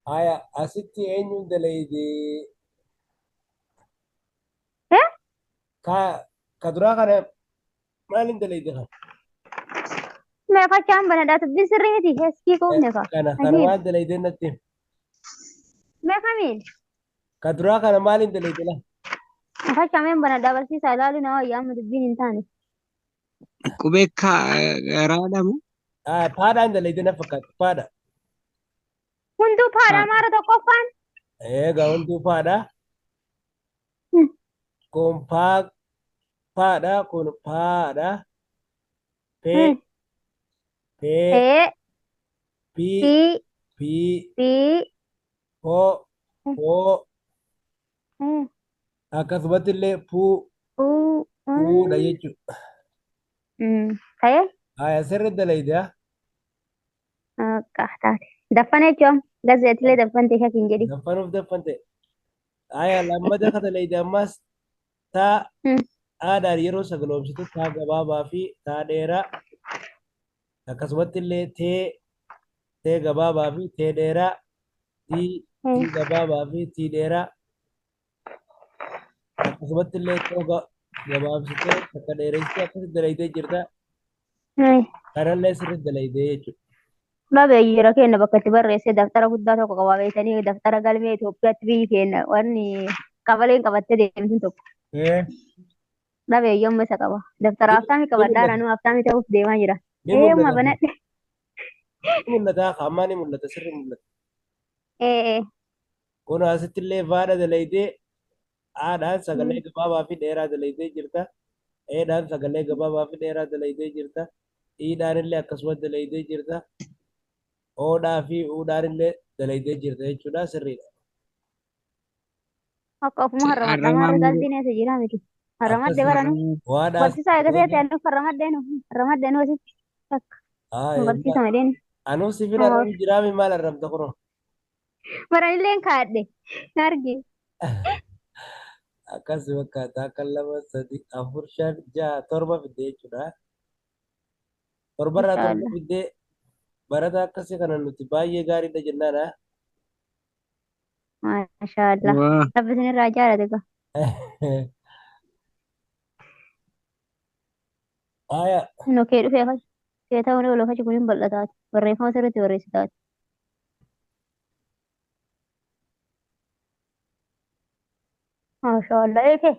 asitti eenyuun dalayde إيه ka duraa kana maalin dalayde kan ما كان بنا ده بسرعتي هسكي كون نكا kana أكيد maal dalayde natti ما كمين ka duraa kana maalin dalayde la ما كمان بنا ده بس سالالي نوا يوم تبين إنتاني Qubeekka raadhamu paadhaan dalayde na fakkaata paadha كنتو فارا haadha. مارا تقفان eegaa hunduu paadha kun paadha kun paadha pee pee إيه pii في pii في poo poo إيه akkasumatti illee أو puudha jechuudha. إيه Sirri dalaydaa قحطات دفنة جوم قصدي لي دفنتي هكين جدي daffanuuf daffante. Lammata kana dalaydaa ammas taa aadaan yeroo sagaloomsitu taa gabaabaa fi taa dheeraa akkasumatti illee tee gabaabaa fi tee dheeraa tii gabaabaa fi tii dheeraa akkasumatti illee too gabaabsitee takka dheeressitee akkasitti dalaydee jirta. Kanallee sirriitti dalaydee jechuudha. Babe jira kenna bakka itti barreesse daftara guddaa tokko qabameetanii daftara galmee Itoophiyaatti biyyi kenna wanni qabaleen qabattee deemtu tokko. Babe yommuu isa qaba. Daftara haftaami Ni qabadhaa mul'ata. naannoo haftaami ta'uuf deemaa jira. Ni Eemma mul'ata. banadhe. Ni mul'ata. Ammaa ni mul'ata. Sirri mul'ata. Ee Kun asitti illee vaadha dalaydee aadhaan sagalee gabaabaa fi dheeraa dalaydee jirta. Eedhaan sagalee gabaabaa fi dheeraa dalaydee jirta. Iidhaan illee akkasumas dalaydee jirta. Oodhaa fi uudhaan illee dalaydee jirta jechuudha. Sirriidha. akka ofuma harramadha Harramaa maarra muruu galdiin eessa jira miti. Harramadde Akkasuma baranu. harramaa waadhaas Barsiisaa eegasee eega. ta'e harramadde nu harramadde nu asitti akka Yemma. barsiisa madeen. Anuu siifin arrabu jiraami maal arrabta kunoo. Baranilleen kaadhe. Nargi. Akkasuma akkaataa kan lama sadi afur shan jaha torba fidde jechuudha. Torbarraa torba Inshaallah. fiddee barata akkasii kana nuti baay'ee gaariidha jennaadha. Maashaallah. waa Rabbi isinirraa jaalate gaa. Aya No kee dhufee fa'i. Kee ta'uu ni olofa kun hin bal'ataati. Barreeffama sirriitti barreessitaati. Maashaallah eekee.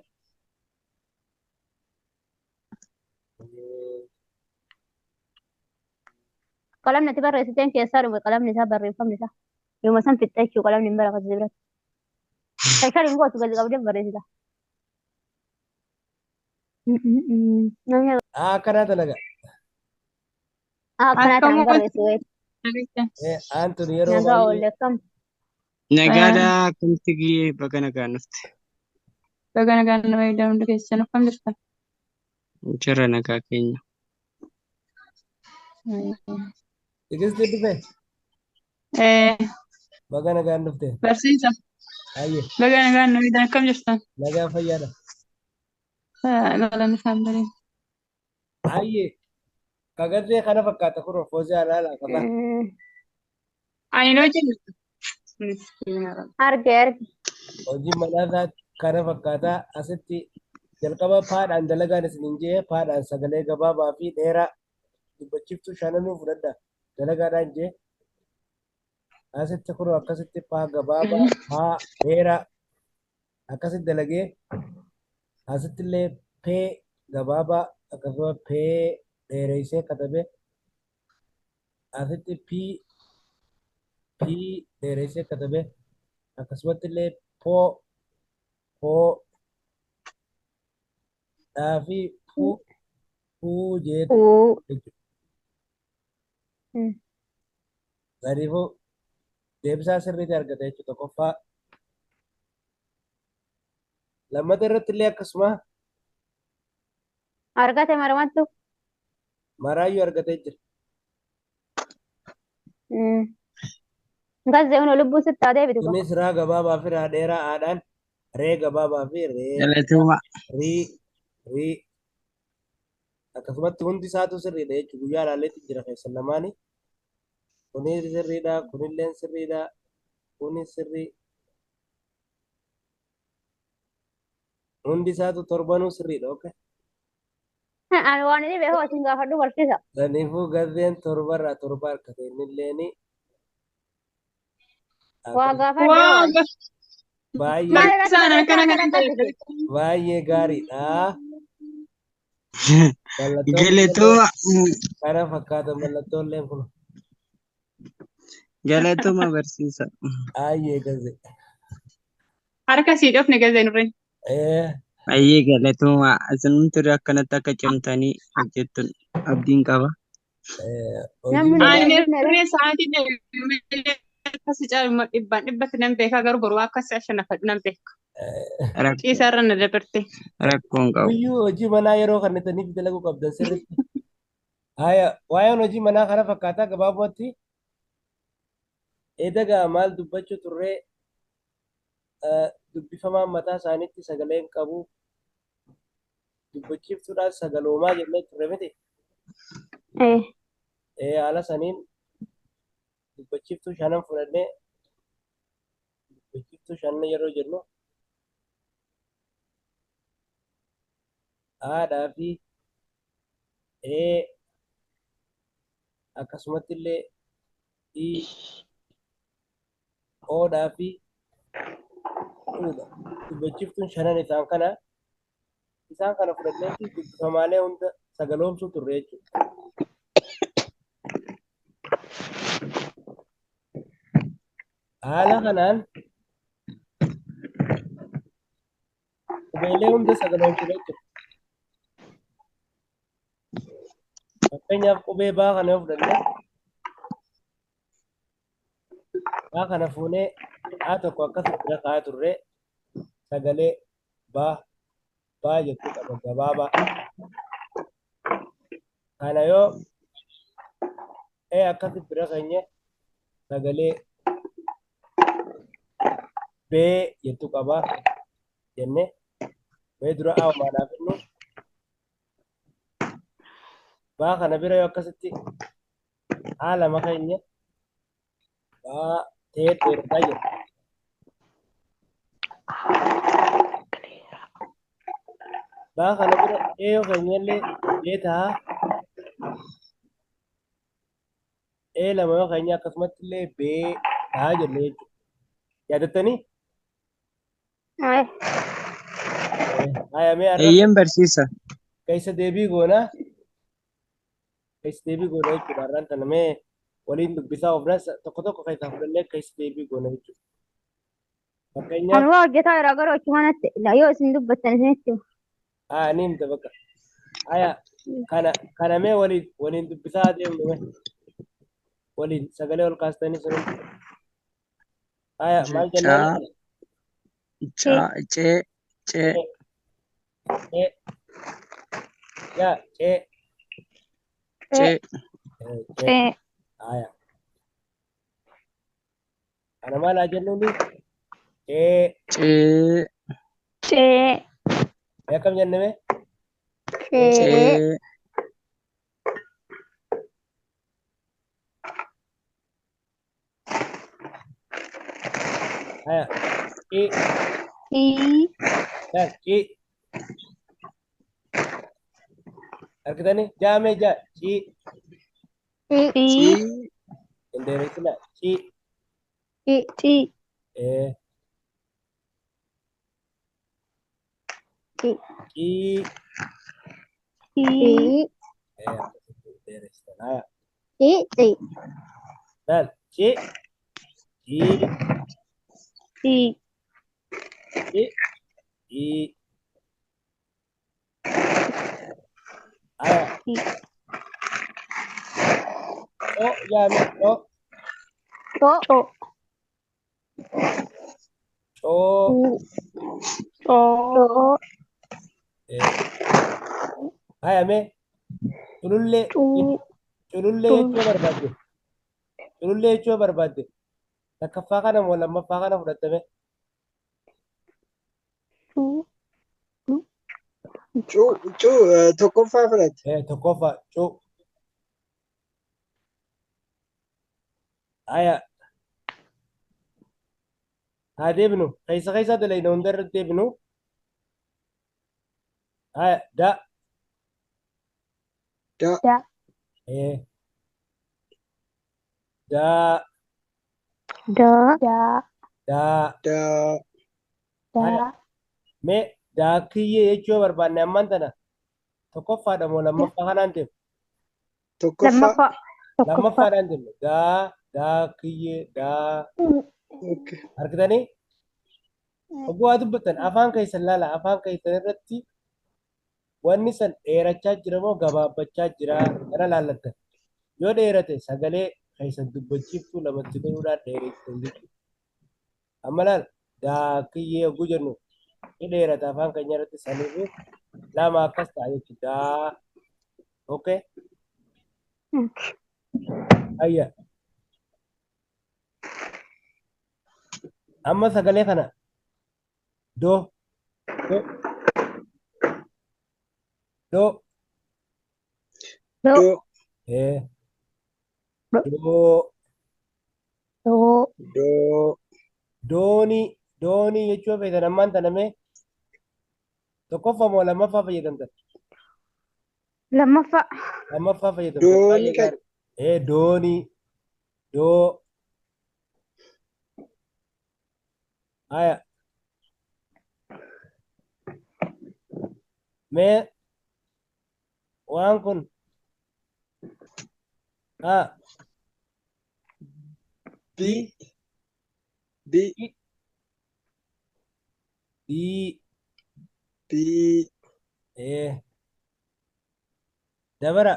Qalamni ati barreessiteen keessaa dhume qalamni isaa barreeffamni isaa. Yooma san fixxee jechuu qalamni hin barakatu biratti. Shashar hin gootu galii qabdee barreessita. Namni akkanaa dalaga. akkanaa tanaan barreessu wayi. Antun yeroo Nagaa baay'ee oollee akkam. nagaadhaa akkamitti giyyee baga nagaan dhufte Baga nagaan nama eegdamuu keessan akkam jirtan? jira nagaa keenya tigisti dhufe baga nagaan dhufte. Barsiisa. Hayyee Baga nagaan nama eegdan akkam jirtan? nagaa fayyaadha. Galanni isaan bariin. Hayyee kagarree kana fakkaata kunoo foosii alaalaa qabaa. Ani noo jennu. Arge arge. Hojii manaa kana fakkaata asitti jalqaba paadhaan dalagaan isiniin jee paadhaan sagalee gabaabaa fi dheeraa dubbachiftuu shananuu fudhadha dalagaadhaan jee asitti kunoo akkasitti paa gabaabaa paa dheeraa akkasitti dalagee asitti illee pee gabaabaa akkasuma pee dheereessee katabee asitti pii dheereessee katabee akkasumatti illee poo fi puu jeetu jechuudha. Gariifuu deebisaa sirriitti argata jechuudha. Tokkoffaa lammata irratti illee akkasuma Argate maramattu. maraayyuu argatee jira. Gazzee unu lubbuu sitti haa deebitu gaa. Kunis raa gabaabaa fi raa dheeraa aadhaan ree gabaabaa fi ree galatuma rii akkasumatti hundi isaatu sirriidha jechuudha. Guyyaa ilaalleetti jira keessan lamaanii. Kunis sirriidha kunillee sirriidha. kuni sirrii hundi isaatu torbanuu sirriidha okay Ani waan inni beeku isin gaafadhu barsiisa. saniifuu gazeen torbarraa torba harkate innilleeni Waa akkas gaafadhe hoo. baay'ee Maal irratti Sana barreessaa kana akkana akkasiti? baay'ee gaariidha mallattoon illee Galatuma kana fakkaata mallattoon illee kun galatuma barsiisa. baay'ee gaze harka sii dhofne gazeen irreen. Baay'ee galatuma asin ture akkanatti akka cimtanii hojjettan abdiin qaba. hojii Namni manaa hin Ani dhufne irree sa'aatii deemee akkasii caaluma dhibbatti nan beeka garuu boruu akkasii ashannafadhu nan beeka. Ciisa irra na dabarte. Rakkoon qabu. guyyuu hojii manaa yeroo kannitaniif dalaguu qabdan sirriitti haya waa'een hojii manaa kana fakkaataa gabaabumatti eedagaa maal dubbachuu turree dubbifamaan mataa isaaniitti sagaleen qabu dubbachiiftuudhaan sagaloomaa jennee turre miti haala saniin dubbachiiftuu shanan fudhannee dubbachiiftuu shanan yeroo jennu haadhaa fi akkasumatti illee oodhaa fi dubbachiiftuun shanan isaan kana fudhannee fi dubbifamaalee hunda sagaloomsuu turre jechuudha. Haala kanaan qubeelee hunda sagaloomsuu jechuudha. Fakkeenyaaf qubee baa kana yoo fudhannee baa kana fuunee haa tokko akkasitti bira kaa'aa turre sagalee baa jechuu qaba gabaabaa. Kana yoo akkasitti bira keenye sagalee bee jechuu qaba jennee bee dura maanaaf inni baa kana bira yoo akkasitti haala makeenye baa ta'ee dheerataa jira. Baa kana bira yoo keenyallee bee ta'a. Lama yoo keenya akkasumatti illee bee ta'a jennee jechuudha. Yaadattanii? Hayamee har'a Eeyyeen barsiisa. keessa deebii goonaa. Keessa deebii goona jechuudha. Har'aan kana mee waliin dubbisaa oofnas tokko tokko keessaa fudhannee keessa deebii goona jechuudha. Fakkeenyaaf Ani waa hojjetaa jira garuu achi manatti yoo isin dubbattan isinitti himu. ni himta bakka. Kana mee waliin dubbisaa deemnu mee waliin sagalee ol kaastanii sirriitti. Maal jennaan? Cee. Yaa cee. Kana maal haa jennuuni? Cee. Akkam jenne mee? Cee. Cii. Argitanii? Jaamee cii. Indeeresina cii. Cii. Cii. Jaame hayame culullee jechuu barbaadde takkaffaa kana moo lammaffaa kana fudhattame Tokkoffaa fudhate. tokkoffaa cuu haya deebinu. Keessa dalayna hundarra deebinu. Da. Da. Da. Da. Da. Da. Mee daakiyyee jechuu barbaanne ammaan tana tokkoffaadha moo lammaffaa kanaan deemu? Tokkoffaa. Lammaffaadhaan deemu. Daakiyyee Okay. argitanii? Oguu haa dubbattan afaan keessan laala afaan keessan irratti wanni san dheerachaa jira moo gabaabbachaa jira kana laallattan. Yoo dheerate sagalee keessan dubbachiiftuu lamatti godhuudhaan dheeressan jechuudha. Amma laala daakiyyee oguu jennu ni dheerata afaan keenya irratti saniifu lama akkas ta'a jechuudha. Okay? Ayya. Amma sagalee kana do. Do. Doonii jechuun fayyadaman ammaan tanamee tokkoffaa moo lammaffaa fayyadamtan? Lammaffaa fayyadamtan. Doonii kan. Doonii. Doo. Haya. Mee waan kun Bi. dabara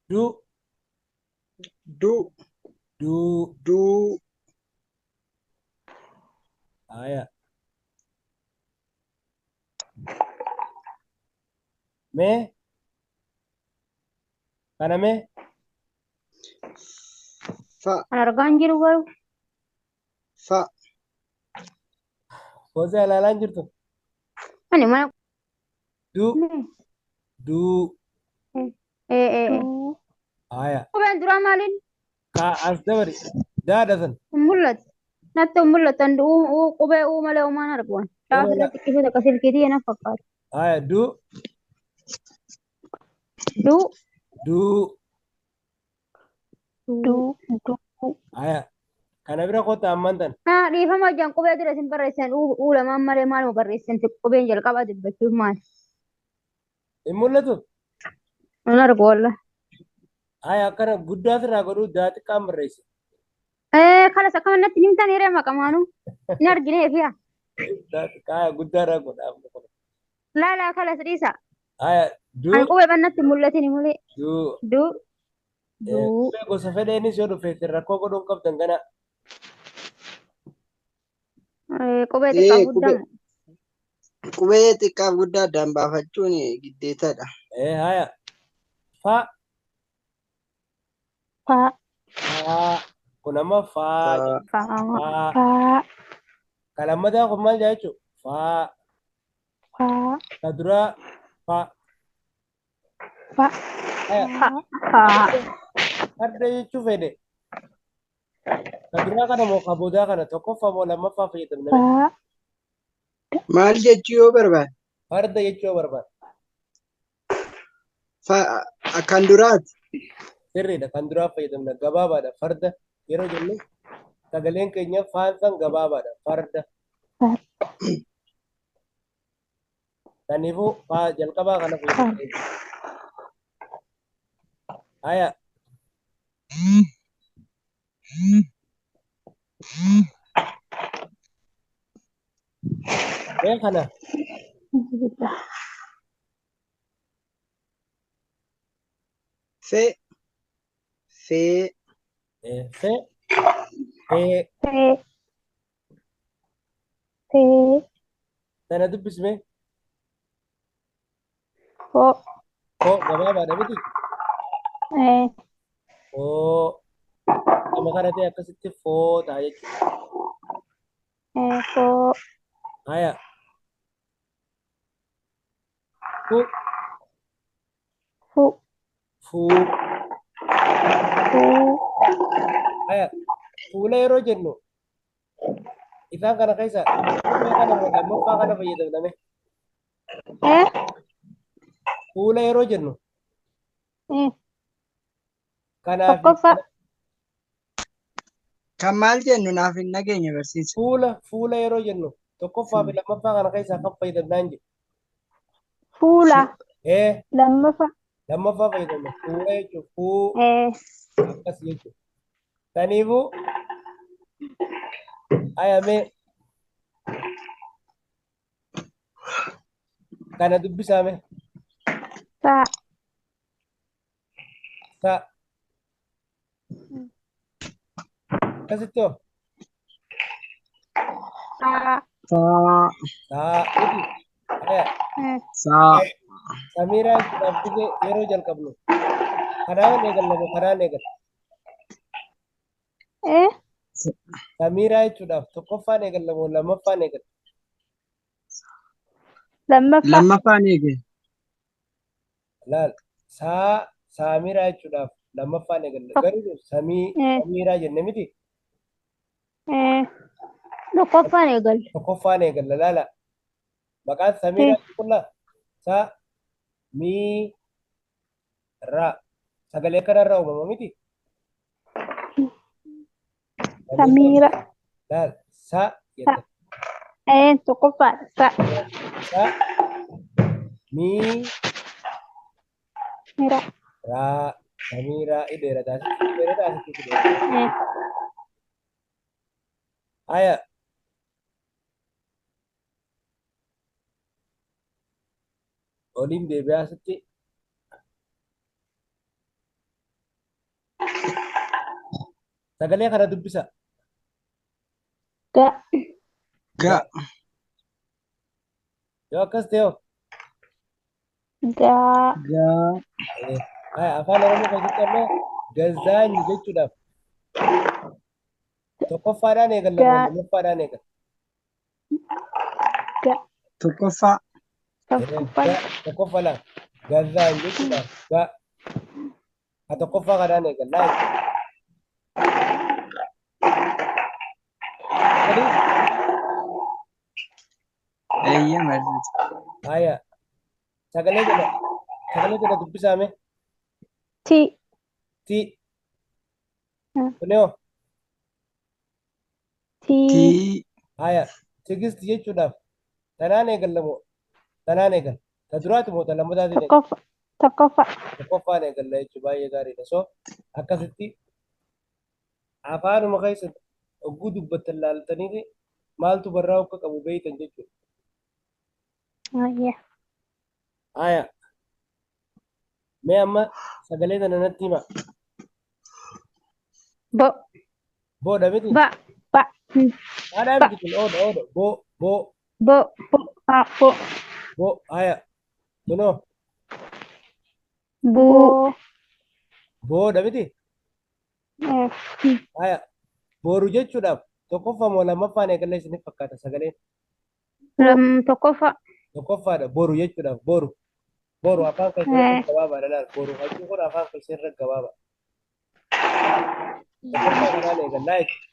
du. Haya. Mee kana mee Fa. Kan argaa hin jiru garuu. Fa. Gosa ilaalaan jirtu. Ani mana. Du. Haya. Qubeen duraa maaliin? As dabari. Daadha san. Mul'atu. Natti mul'atan qubee malee uumaan arguun. Gaafa irratti xiqqisuu akka silkiitii yana fakkaatu. Haya. Du. Haya. Kana bira kota ammaan tan. Dhiifama hojjaan qubee dura isin barreessan lamaan malee maaluma barreessan qubeen jalqabaa dubbachuuf maali? Hin mul'atu. Hin argu walla. Haya akkana guddaa irraa godhuu daati xiqqaan barreesse. Kanas akka mannatti himtan hiree maqamaanu. Hin arginee fi'a. Haya guddaa irraa godhaa. Laalaa kalas dhiisa. Haya du. Ani qubee bannatti mul'atin mulee. Du. Gosa fedheenis yoo dhufe rakkoo godhuun qabdan gana. Qubee xiqqaa guddaa. Qubee xiqqaa guddaa addaan baafachuun giddeetadha. Haya. Fa. Kun amma faa. Ka lammataa kun maal jechuun faa. Ka duraa faa. Farda jechuun fedhe. Ka duraa kana moo ka boodaa kana tokkoffaa moo lammaffaa fayyadamna? Maal jechuu yoo barbaade? Farda jechuu yoo barbaade. Kan duraati. Sirriidha kan duraa fayyadamna gabaabaadha farda yeroo jennu sagaleen keenya faansan gabaabaadha farda. Kanaafuu faa jalqabaa kana fayyadamna. Haya. Mee kana. Fe. Sana dubbisme. Gabaabaadha miti. Nama kana ta'e akkasitti foo ta'a jechuudha. Haya. Haya. Fuula yeroo jennu Isaan kana keessa fuula kana lammaffaa kana fayyadamname. Fuula yeroo jennu kanaaf Tokkoffaa. Kan maal jennu naaf hin dhageenye barsiisa. fuula yeroo jennu tokkoffaa fi lammaffaa kana keessaa kan fayyadamnaan jedhu. Fuula. Lammaffaa. Lammaffaa fayyadamna. Fuula jechuun akkas jechuudha. Kanaafuu ayamee kana dubbisaame. Saa. Akkasitti hoo? Samiraa jechuudhaaf dhibee yeroo jalqabnu kanaan eegallamu kanaan eegalla. Samiraa jechuudhaaf tokkoffaan eegallamu lammaffaan eegalla. Lammaffaan eege. Laal Samiraa jechuudhaaf lammaffaan eegalla. Garuu Samiraa jenne miti. Tokkoffaan eegalla. Tokkoffaan eegalla laala. Maqaan Samiraa jechuudha. Samiraa. Sagalee kanarraa uumama miti. Samiira. Laal jette. Tokkoffaan sa. Mira. Samiraa ideera taasisuuti. Aya. Oliin deebi'aa asitti. Sagalee kana dubbisa. Ga. Yoo akkas ta'e Ga. afaan oromoo kan jedhamu gazaanyi jechuudhaaf tokkoffaadhaan eegalla lamaffaadhaan eegalla. Tokkoffaa. Tokkoffaadhaan gazaanyi jechuudhaaf tokkoffaa kanaan eegalla. Haya sagalee kana dubbisaame. Ti. Kunoo. Ti. Haya tigisti jechuudhaaf tanaan eegallamu tanaan eegalla. Ta duraati moo ta lammataatiin eegalla? Tokkoffaan eegalla jechuun baay'ee gaariidha. So akkasitti afaanuma keessa ogguu dubbattan laaltanii maaltu barraa akka qabu beeytan jechuudha. Haya. Mee amma sagalee kana natti hima. Boodha miti? Haadhaa miti kun ooda. Bo. Haya. Kunoo. Boodha miti? Haya. Boru jechuudhaaf tokkoffaa moo lammaffaan eegalla isiniif fakkaata sagaleen? Tokkoffaadha boru jechuudhaaf boru. Boru afaan keessatti gabaabaadha laal. Boru hajji kun afaan keessatti gabaaba. Tokkoffaa kanaan eegallaa jechuudha.